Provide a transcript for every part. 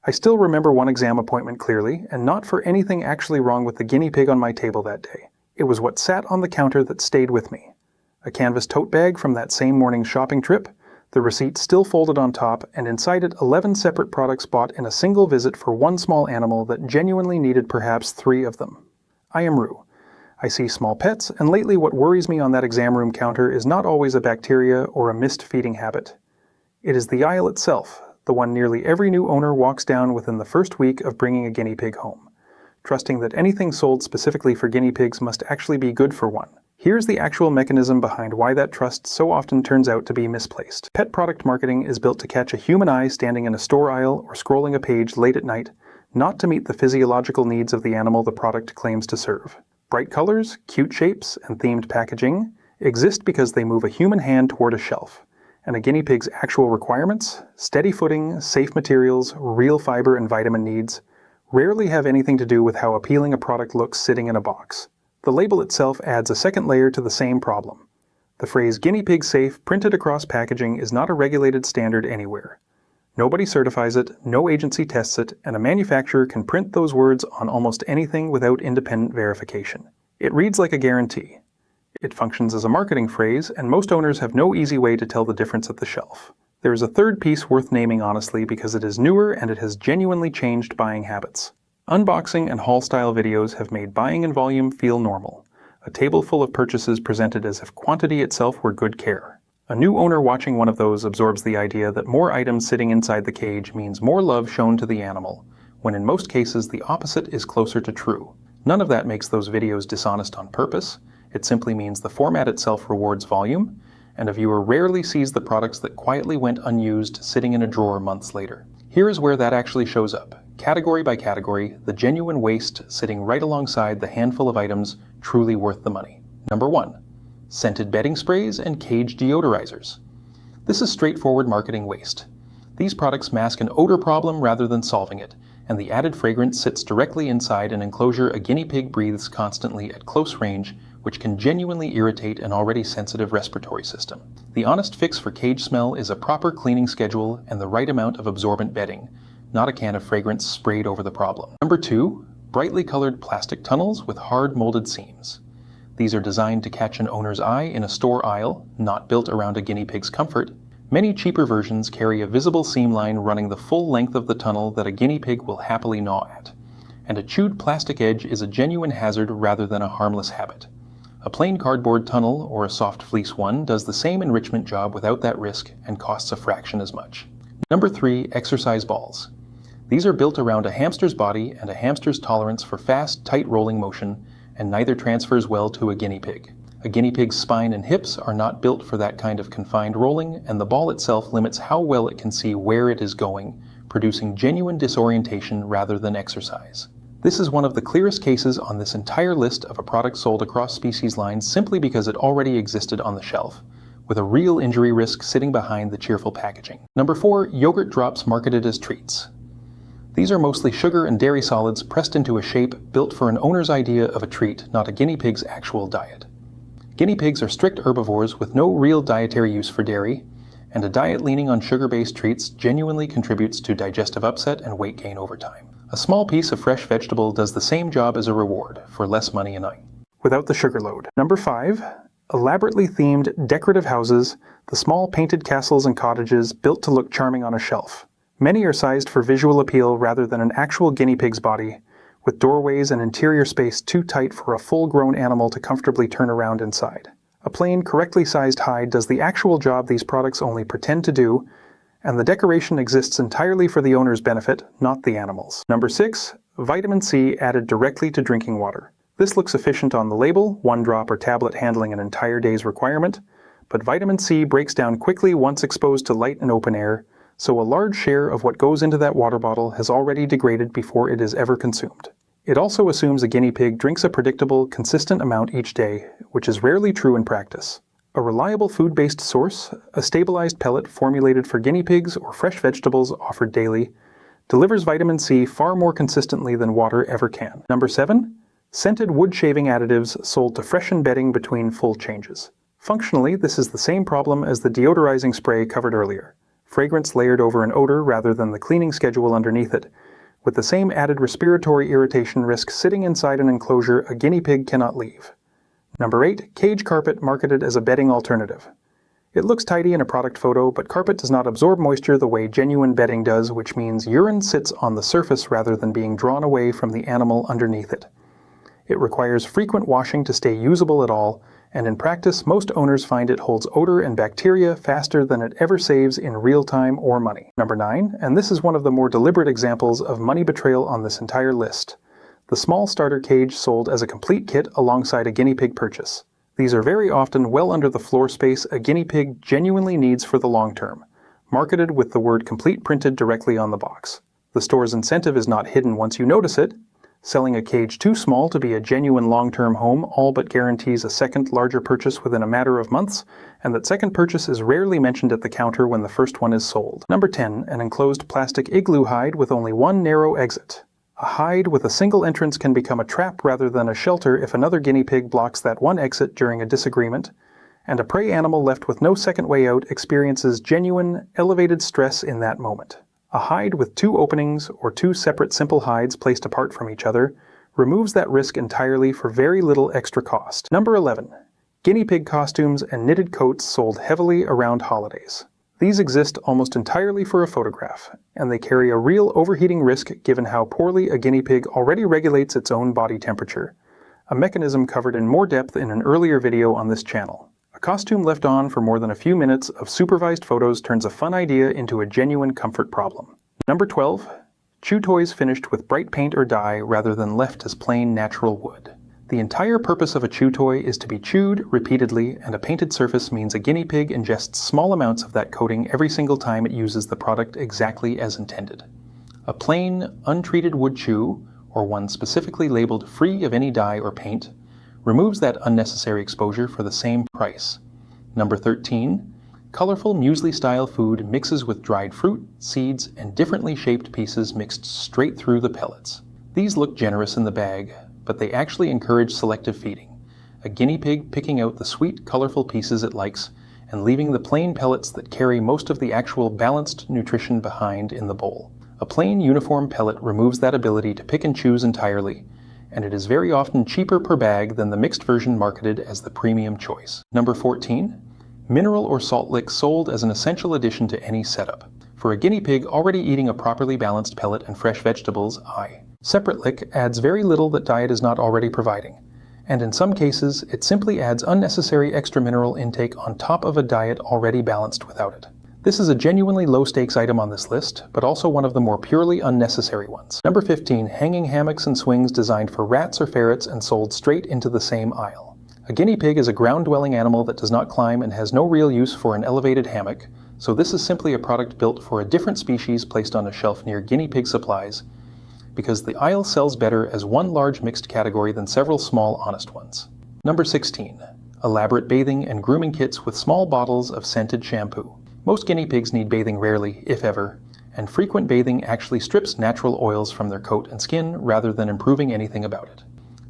I still remember one exam appointment clearly, and not for anything actually wrong with the guinea pig on my table that day. It was what sat on the counter that stayed with me. A canvas tote bag from that same morning's shopping trip, the receipt still folded on top, and inside it 11 separate products bought in a single visit for one small animal that genuinely needed perhaps 3 of them. I am Rue. I see small pets, and lately what worries me on that exam room counter is not always a bacteria or a missed feeding habit. It is the aisle itself, the one nearly every new owner walks down within the first week of bringing a guinea pig home, trusting that anything sold specifically for guinea pigs must actually be good for one. Here's the actual mechanism behind why that trust so often turns out to be misplaced. Pet product marketing is built to catch a human eye standing in a store aisle or scrolling a page late at night, not to meet the physiological needs of the animal the product claims to serve. Bright colors, cute shapes, and themed packaging exist because they move a human hand toward a shelf, and a guinea pig's actual requirements, steady footing, safe materials, real fiber and vitamin needs, rarely have anything to do with how appealing a product looks sitting in a box. The label itself adds a second layer to the same problem. The phrase guinea pig safe printed across packaging is not a regulated standard anywhere. Nobody certifies it, no agency tests it, and a manufacturer can print those words on almost anything without independent verification. It reads like a guarantee. It functions as a marketing phrase, and most owners have no easy way to tell the difference at the shelf. There is a third piece worth naming honestly because it is newer and it has genuinely changed buying habits. Unboxing and haul-style videos have made buying in volume feel normal, a table full of purchases presented as if quantity itself were good care. A new owner watching one of those absorbs the idea that more items sitting inside the cage means more love shown to the animal, when in most cases the opposite is closer to true. None of that makes those videos dishonest on purpose. It simply means the format itself rewards volume, and a viewer rarely sees the products that quietly went unused sitting in a drawer months later. Here is where that actually shows up. Category by category, the genuine waste sitting right alongside the handful of items truly worth the money. Number 1. Scented bedding sprays and cage deodorizers. This is straightforward marketing waste. These products mask an odor problem rather than solving it, and the added fragrance sits directly inside an enclosure a guinea pig breathes constantly at close range, which can genuinely irritate an already sensitive respiratory system. The honest fix for cage smell is a proper cleaning schedule and the right amount of absorbent bedding, not a can of fragrance sprayed over the problem. Number 2, brightly colored plastic tunnels with hard molded seams. These are designed to catch an owner's eye in a store aisle, not built around a guinea pig's comfort. Many cheaper versions carry a visible seam line running the full length of the tunnel that a guinea pig will happily gnaw at. And a chewed plastic edge is a genuine hazard rather than a harmless habit. A plain cardboard tunnel or a soft fleece one does the same enrichment job without that risk and costs a fraction as much. Number 3, exercise balls. These are built around a hamster's body and a hamster's tolerance for fast, tight rolling motion, and neither transfers well to a guinea pig. A guinea pig's spine and hips are not built for that kind of confined rolling, and the ball itself limits how well it can see where it is going, producing genuine disorientation rather than exercise. This is one of the clearest cases on this entire list of a product sold across species lines simply because it already existed on the shelf, with a real injury risk sitting behind the cheerful packaging. Number 4, yogurt drops marketed as treats. These are mostly sugar and dairy solids pressed into a shape built for an owner's idea of a treat, not a guinea pig's actual diet. Guinea pigs are strict herbivores with no real dietary use for dairy, and a diet leaning on sugar-based treats genuinely contributes to digestive upset and weight gain over time. A small piece of fresh vegetable does the same job as a reward for less money a night, without the sugar load. Number 5, elaborately themed decorative houses, the small painted castles and cottages built to look charming on a shelf. Many are sized for visual appeal rather than an actual guinea pig's body, with doorways and interior space too tight for a full-grown animal to comfortably turn around inside. A plain, correctly sized hide does the actual job these products only pretend to do, and the decoration exists entirely for the owner's benefit, not the animal's. Number 6, vitamin C added directly to drinking water. This looks efficient on the label, 1 drop or tablet handling an entire day's requirement, but vitamin C breaks down quickly once exposed to light and open air, so a large share of what goes into that water bottle has already degraded before it is ever consumed. It also assumes a guinea pig drinks a predictable, consistent amount each day, which is rarely true in practice. A reliable food-based source, a stabilized pellet formulated for guinea pigs or fresh vegetables offered daily, delivers vitamin C far more consistently than water ever can. Number 7, scented wood shaving additives sold to freshen bedding between full changes. Functionally, this is the same problem as the deodorizing spray covered earlier. fragrance layered over an odor rather than the cleaning schedule underneath it. With the same added respiratory irritation risk sitting inside an enclosure a guinea pig cannot leave. Number 8. Cage carpet marketed as a bedding alternative. It looks tidy in a product photo, but carpet does not absorb moisture the way genuine bedding does, which means urine sits on the surface rather than being drawn away from the animal underneath it. It requires frequent washing to stay usable at all, and in practice most owners find it holds odor and bacteria faster than it ever saves in real time or money. Number 9, and this is one of the more deliberate examples of money betrayal on this entire list. The small starter cage sold as a complete kit alongside a guinea pig purchase. These are very often well under the floor space a guinea pig genuinely needs for the long term, marketed with the word complete printed directly on the box. The store's incentive is not hidden once you notice it. Selling a cage too small to be a genuine long-term home all but guarantees a second larger purchase within a matter of months, and that second purchase is rarely mentioned at the counter when the first one is sold. Number 10. An enclosed plastic igloo hide with only one narrow exit. A hide with a single entrance can become a trap rather than a shelter if another guinea pig blocks that one exit during a disagreement, and a prey animal left with no second way out experiences genuine, elevated stress in that moment. A hide with two openings or two separate simple hides placed apart from each other removes that risk entirely for very little extra cost. Number 11. Guinea pig costumes and knitted coats sold heavily around holidays. These exist almost entirely for a photograph, and they carry a real overheating risk given how poorly a guinea pig already regulates its own body temperature, a mechanism covered in more depth in an earlier video on this channel. A costume left on for more than a few minutes of supervised photos turns a fun idea into a genuine comfort problem. Number 12. Chew toys finished with bright paint or dye rather than left as plain natural wood. The entire purpose of a chew toy is to be chewed repeatedly, and a painted surface means a guinea pig ingests small amounts of that coating every single time it uses the product exactly as intended. A plain, untreated wood chew, or one specifically labeled free of any dye or paint, removes that unnecessary exposure for the same price. Number 13. Colorful muesli-style food mixes with dried fruit, seeds, and differently shaped pieces mixed straight through the pellets. These look generous in the bag, but they actually encourage selective feeding, a guinea pig picking out the sweet, colorful pieces it likes and leaving the plain pellets that carry most of the actual balanced nutrition behind in the bowl. A plain, uniform pellet removes that ability to pick and choose entirely, and it is very often cheaper per bag than the mixed version marketed as the premium choice. Number 14. Mineral or salt lick sold as an essential addition to any setup. For a guinea pig already eating a properly balanced pellet and fresh vegetables, separate lick adds very little that diet is not already providing, and in some cases it simply adds unnecessary extra mineral intake on top of a diet already balanced without it. This is a genuinely low-stakes item on this list, but also one of the more purely unnecessary ones. Number 15. Hanging hammocks and swings designed for rats or ferrets and sold straight into the same aisle. A guinea pig is a ground-dwelling animal that does not climb and has no real use for an elevated hammock, so this is simply a product built for a different species placed on a shelf near guinea pig supplies, because the aisle sells better as one large mixed category than several small honest ones. Number 16. Elaborate bathing and grooming kits with small bottles of scented shampoo. Most guinea pigs need bathing rarely, if ever, and frequent bathing actually strips natural oils from their coat and skin rather than improving anything about it.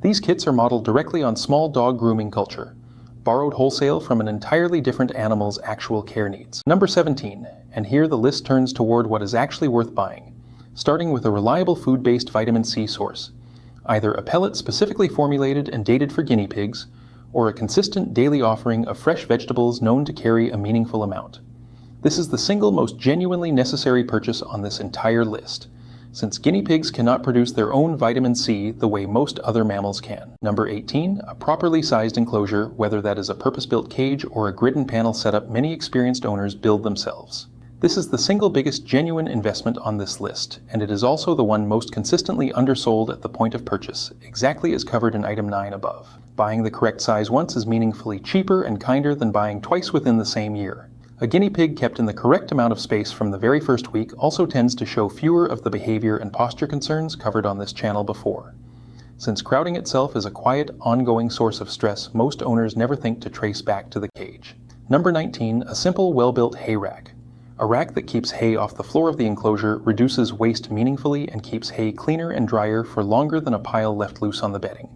These kits are modeled directly on small dog grooming culture, borrowed wholesale from an entirely different animal's actual care needs. Number 17, and here the list turns toward what is actually worth buying, starting with a reliable food-based vitamin C source, either a pellet specifically formulated and dated for guinea pigs, or a consistent daily offering of fresh vegetables known to carry a meaningful amount. This is the single most genuinely necessary purchase on this entire list, since guinea pigs cannot produce their own vitamin C the way most other mammals can. Number 18, a properly sized enclosure, whether that is a purpose-built cage or a grid and panel setup many experienced owners build themselves. This is the single biggest genuine investment on this list, and it is also the one most consistently undersold at the point of purchase, exactly as covered in item 9 above. Buying the correct size once is meaningfully cheaper and kinder than buying twice within the same year. A guinea pig kept in the correct amount of space from the very first week also tends to show fewer of the behavior and posture concerns covered on this channel before. Since crowding itself is a quiet, ongoing source of stress, most owners never think to trace back to the cage. Number 19, a simple, well-built hay rack. A rack that keeps hay off the floor of the enclosure reduces waste meaningfully and keeps hay cleaner and drier for longer than a pile left loose on the bedding,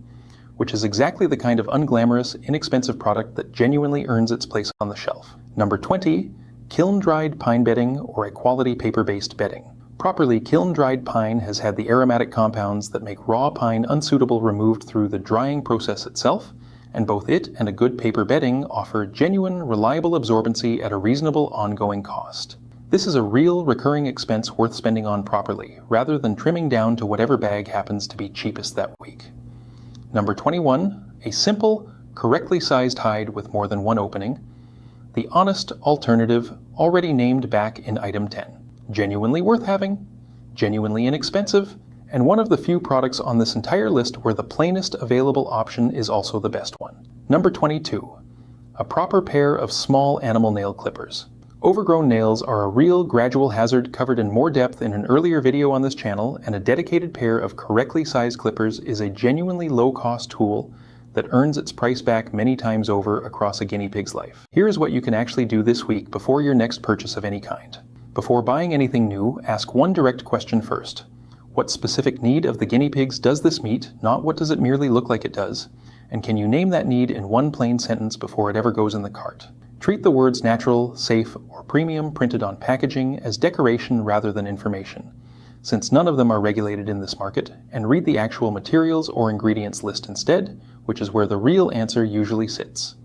which is exactly the kind of unglamorous, inexpensive product that genuinely earns its place on the shelf. Number 20, kiln-dried pine bedding or a quality paper-based bedding. Properly kiln-dried pine has had the aromatic compounds that make raw pine unsuitable removed through the drying process itself, and both it and a good paper bedding offer genuine, reliable absorbency at a reasonable ongoing cost. This is a real, recurring expense worth spending on properly, rather than trimming down to whatever bag happens to be cheapest that week. Number 21, a simple, correctly sized hide with more than one opening. The honest alternative already named back in item 10. Genuinely worth having, genuinely inexpensive, and one of the few products on this entire list where the plainest available option is also the best one. Number 22, a proper pair of small animal nail clippers. Overgrown nails are a real gradual hazard covered in more depth in an earlier video on this channel, and a dedicated pair of correctly sized clippers is a genuinely low-cost tool that earns its price back many times over across a guinea pig's life. Here is what you can actually do this week before your next purchase of any kind. Before buying anything new, ask one direct question first. What specific need of the guinea pigs does this meet, not what does it merely look like it does? And can you name that need in one plain sentence before it ever goes in the cart? Treat the words natural, safe, or premium printed on packaging as decoration rather than information, since none of them are regulated in this market, and read the actual materials or ingredients list instead, which is where the real answer usually sits.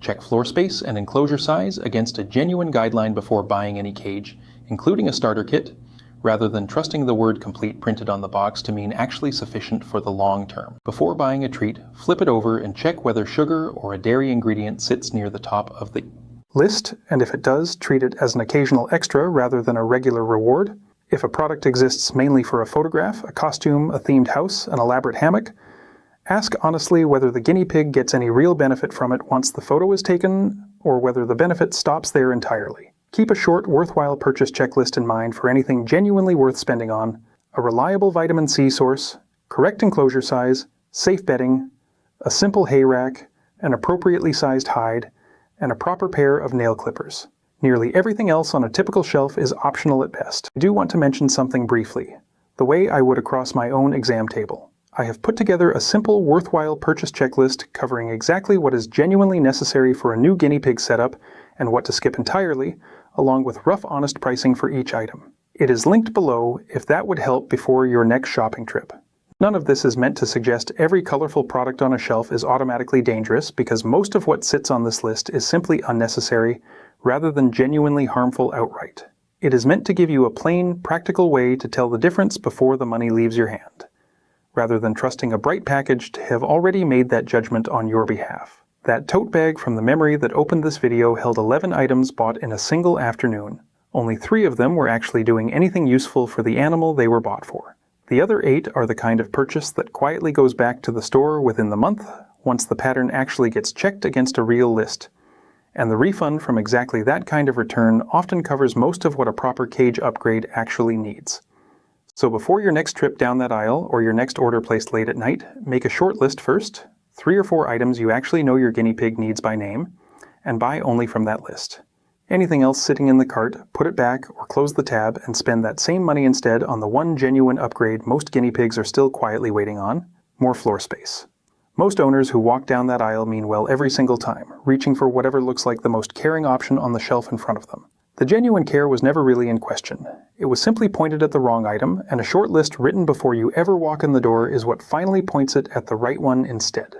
Check floor space and enclosure size against a genuine guideline before buying any cage, including a starter kit, rather than trusting the word complete printed on the box to mean actually sufficient for the long term. Before buying a treat, flip it over and check whether sugar or a dairy ingredient sits near the top of the list, and if it does, treat it as an occasional extra rather than a regular reward. If a product exists mainly for a photograph, a costume, a themed house, an elaborate hammock, ask honestly whether the guinea pig gets any real benefit from it once the photo is taken, or whether the benefit stops there entirely. Keep a short, worthwhile purchase checklist in mind for anything genuinely worth spending on: a reliable vitamin C source, correct enclosure size, safe bedding, a simple hay rack, an appropriately sized hide, and a proper pair of nail clippers. Nearly everything else on a typical shelf is optional at best. I do want to mention something briefly, the way I would across my own exam table. I have put together a simple, worthwhile purchase checklist covering exactly what is genuinely necessary for a new guinea pig setup and what to skip entirely, along with rough honest pricing for each item. It is linked below if that would help before your next shopping trip. None of this is meant to suggest every colorful product on a shelf is automatically dangerous, because most of what sits on this list is simply unnecessary rather than genuinely harmful outright. It is meant to give you a plain, practical way to tell the difference before the money leaves your hand, rather than trusting a bright package to have already made that judgment on your behalf. That tote bag from the memory that opened this video held 11 items bought in a single afternoon. Only 3 of them were actually doing anything useful for the animal they were bought for. The other 8 are the kind of purchase that quietly goes back to the store within the month once the pattern actually gets checked against a real list. And the refund from exactly that kind of return often covers most of what a proper cage upgrade actually needs. So before your next trip down that aisle or your next order placed late at night, make a short list first, 3 or 4 items you actually know your guinea pig needs by name, and buy only from that list. Anything else sitting in the cart, put it back or close the tab and spend that same money instead on the one genuine upgrade most guinea pigs are still quietly waiting on: more floor space. Most owners who walk down that aisle mean well every single time, reaching for whatever looks like the most caring option on the shelf in front of them. The genuine care was never really in question. It was simply pointed at the wrong item, and a short list written before you ever walk in the door is what finally points it at the right one instead.